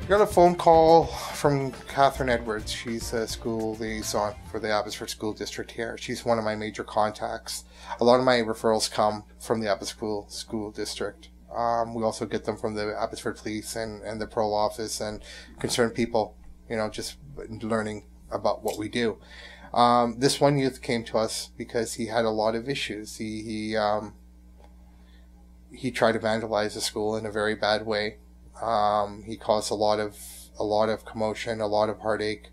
Got a phone call from Catherine Edwards. She's a school liaison for the Abbotsford School District here. She's one of my major contacts. A lot of my referrals come from the Abbotsford School District. We also get them from the Abbotsford Police and the Parole Office and concerned people, you know, just learning about what we do. This one youth came to us because he had a lot of issues. He tried to vandalize the school in a very bad way. He caused a lot of commotion, a lot of heartache.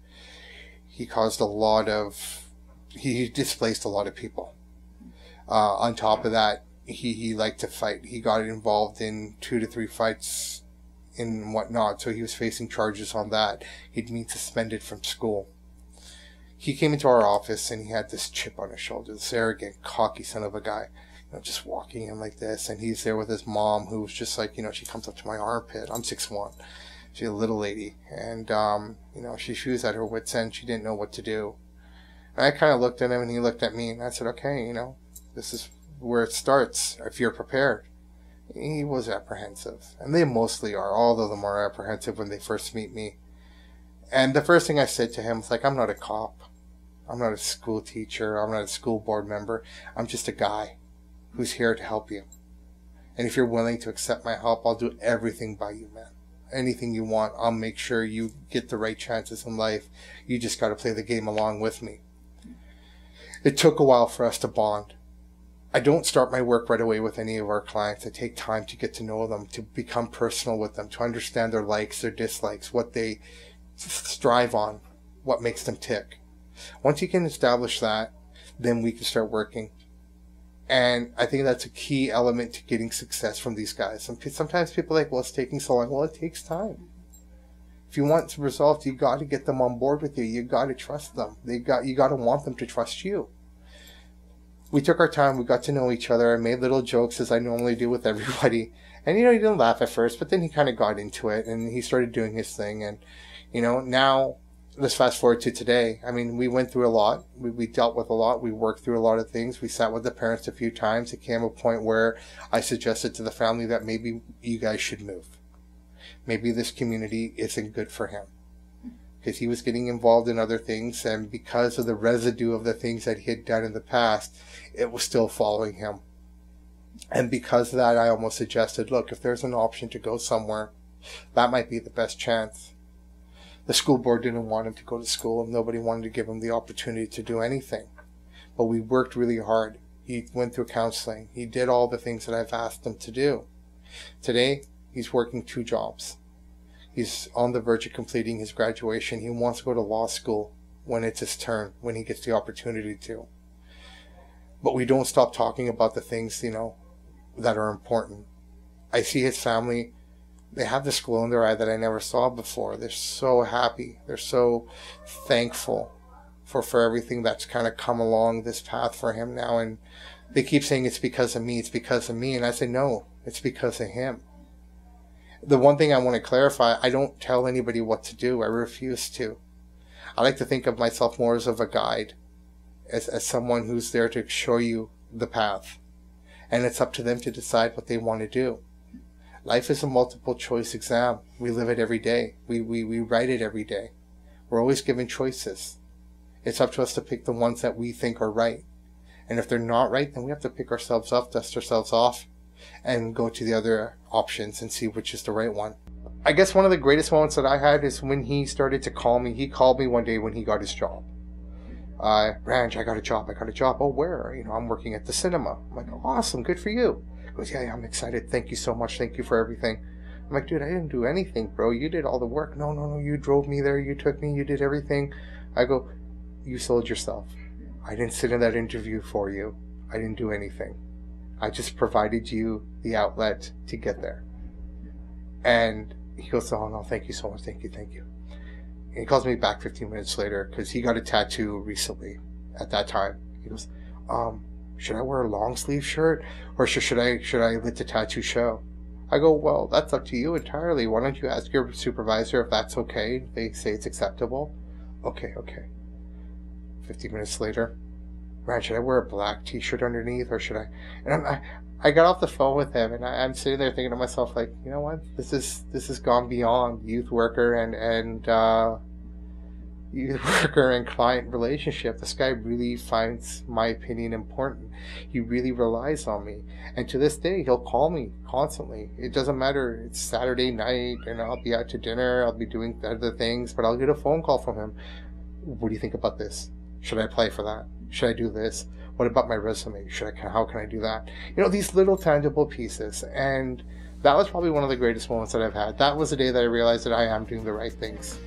He displaced a lot of people. On top of that, he liked to fight. He got involved in 2 to 3 fights and whatnot, so he was facing charges on that. He'd been suspended from school. He came into our office and he had this chip on his shoulder, this arrogant, cocky son of a guy, you know, just walking in like this. And he's there with his mom, who was just like, you know, she comes up to my armpit. I'm 6'1". She's a little lady. And, you know, she was at her wit's end. She didn't know what to do. And I kind of looked at him and he looked at me and I said, okay, you know, this is where it starts, if you're prepared. He was apprehensive. And they mostly are. All of them are apprehensive when they first meet me. And the first thing I said to him was like, I'm not a cop. I'm not a school teacher. I'm not a school board member. I'm just a guy who's here to help you. And if you're willing to accept my help, I'll do everything by you, man. Anything you want, I'll make sure you get the right chances in life. You just got to play the game along with me. It took a while for us to bond. I don't start my work right away with any of our clients. I take time to get to know them, to become personal with them, to understand their likes, their dislikes, what they strive on, what makes them tick. Once you can establish that, then we can start working. And I think that's a key element to getting success from these guys. Sometimes people are like, well, it's taking so long. Well, it takes time. If you want results, you got to get them on board with you. You got to trust them. You got to want them to trust you. We took our time. We got to know each other. I made little jokes, as I normally do with everybody. And, you know, he didn't laugh at first, but then he kind of got into it and he started doing his thing. And, you know, now let's fast forward to today. I mean, we went through a lot. We dealt with a lot. We worked through a lot of things. We sat with the parents a few times. It came to a point where I suggested to the family that maybe you guys should move. Maybe this community isn't good for him. Because he was getting involved in other things, and because of the residue of the things that he had done in the past, it was still following him. And because of that, I almost suggested, look, if there's an option to go somewhere, that might be the best chance. The school board didn't want him to go to school, and nobody wanted to give him the opportunity to do anything. But we worked really hard. He went through counseling. He did all the things that I've asked him to do. Today, he's working 2 jobs. He's on the verge of completing his graduation. He wants to go to law school when it's his turn, when he gets the opportunity to. But we don't stop talking about the things, you know, that are important. I see his family. They have this glow in their eye that I never saw before. They're so happy. They're so thankful for everything that's kind of come along this path for him now. And they keep saying it's because of me. It's because of me. And I say, no, it's because of him. The one thing I want to clarify, I don't tell anybody what to do. I refuse to. I like to think of myself more as of a guide, as someone who's there to show you the path. And it's up to them to decide what they want to do. Life is a multiple choice exam. We live it every day. We write it every day. We're always given choices. It's up to us to pick the ones that we think are right. And if they're not right, then we have to pick ourselves up, dust ourselves off, and go to the other options and see which is the right one. I guess one of the greatest moments that I had is when he started to call me. He called me one day when he got his job. Ranj, I got a job. Oh, where? You know, I'm working at the cinema. I'm like, awesome, good for you. He goes, yeah, I'm excited. Thank you so much. Thank you for everything. I'm like, dude, I didn't do anything, bro. You did all the work. No, you drove me there. You took me. You did everything. I go, you sold yourself. I didn't sit in that interview for you. I didn't do anything. I just provided you the outlet to get there. And he goes, oh, no, thank you so much. Thank you. And he calls me back 15 minutes later because he got a tattoo recently at that time. He goes, should I wear a long sleeve shirt or should I let the tattoo show? I go, well, that's up to you entirely. Why don't you ask your supervisor if that's okay? They say it's acceptable. Okay. 15 minutes later, Ranj, should I wear a black t-shirt underneath, or should I? And I got off the phone with him, and I'm sitting there thinking to myself, like, you know what? This has gone beyond youth worker and youth worker and client relationship. This guy really finds my opinion important. He really relies on me, and to this day, he'll call me constantly. It doesn't matter. It's Saturday night, and I'll be out to dinner. I'll be doing other things, but I'll get a phone call from him. What do you think about this? Should I apply for that? Should I do this? What about my resume? How can I do that? You know, these little tangible pieces. And that was probably one of the greatest moments that I've had. That was the day that I realized that I am doing the right things.